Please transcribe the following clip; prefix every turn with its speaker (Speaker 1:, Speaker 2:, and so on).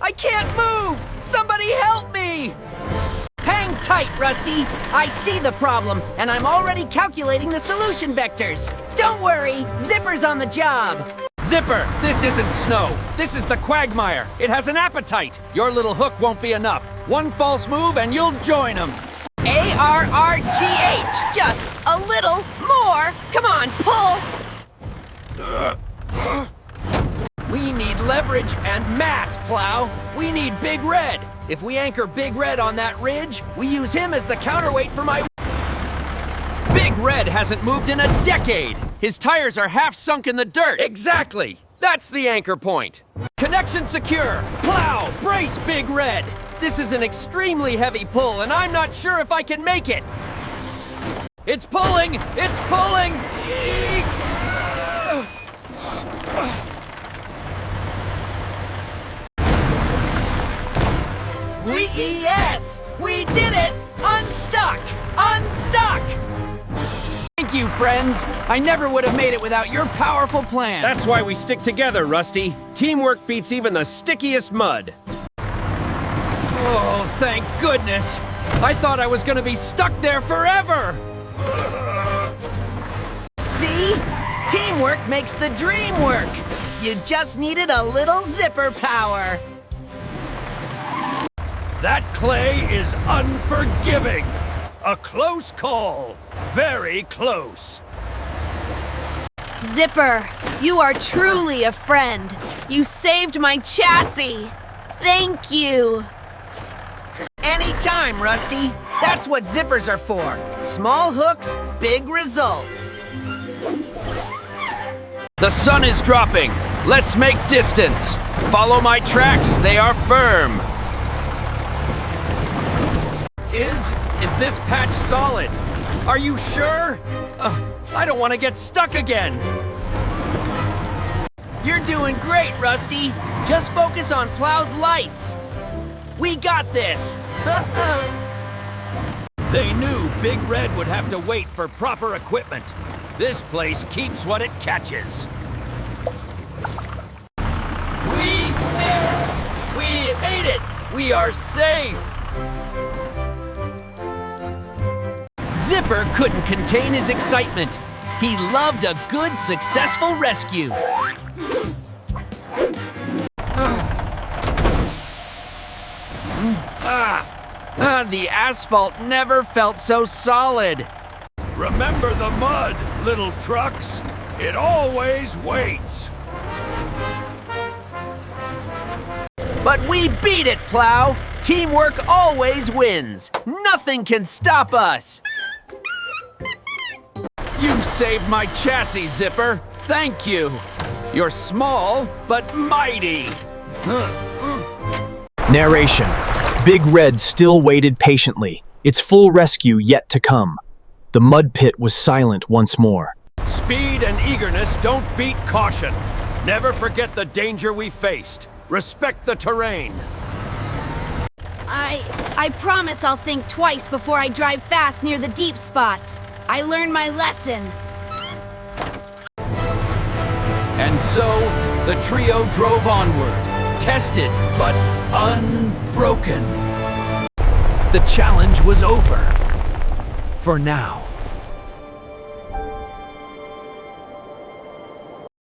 Speaker 1: I can't move! Somebody help me! Hang tight, Rusty. I see the problem, and I'm already calculating the solution vectors. Don't worry, Zipper's on the job.
Speaker 2: Zipper, this isn't snow. This is the Quagmire. It has an appetite. Your little hook won't be enough. One false move and you'll join him.
Speaker 1: ARRGH, just a little more. Come on, pull.
Speaker 2: We need leverage and mass, Plow. We need Big Red. If we anchor Big Red on that ridge, we use him as the counterweight for my... Big Red hasn't moved in a decade. His tires are half sunk in the dirt. Exactly. That's the anchor point. Connection secure. Plow, brace Big Red. This is an extremely heavy pull, and I'm not sure if I can make it. It's pulling! It's pulling!
Speaker 1: Yes! We did it! Unstuck! Unstuck!
Speaker 2: Thank you, friends. I never would have made it without your powerful plan. That's why we stick together, Rusty. Teamwork beats even the stickiest mud. Oh, thank goodness. I thought I was gonna be stuck there forever.
Speaker 1: See? Teamwork makes the dream work. You just needed a little zipper power.
Speaker 2: That clay is unforgiving. A close call. Very close.
Speaker 3: Zipper, you are truly a friend. You saved my chassis. Thank you.
Speaker 1: Anytime, Rusty. That's what zippers are for. Small hooks, big results.
Speaker 2: The sun is dropping. Let's make distance. Follow my tracks. They are firm. Is this patch solid? Are you sure? I don't want to get stuck again.
Speaker 1: You're doing great, Rusty. Just focus on Plow's lights. We got this.
Speaker 2: They knew Big Red would have to wait for proper equipment. This place keeps what it catches. We made it! We are safe! Zipper couldn't contain his excitement. He loved a good, successful rescue. The asphalt never felt so solid. Remember the mud, little trucks. It always waits.
Speaker 1: But we beat it, Plow. Teamwork always wins. Nothing can stop us.
Speaker 2: You saved my chassis, Zipper. Thank you. You're small, but mighty.
Speaker 4: Narration. Big Red still waited patiently, its full rescue yet to come. The mud pit was silent once more.
Speaker 2: Speed and eagerness don't beat caution. Never forget the danger we faced. Respect the terrain.
Speaker 3: I promise I'll think twice before I drive fast near the deep spots. I learned my lesson.
Speaker 2: And so, the trio drove onward, tested but unbroken. The challenge was over. For now.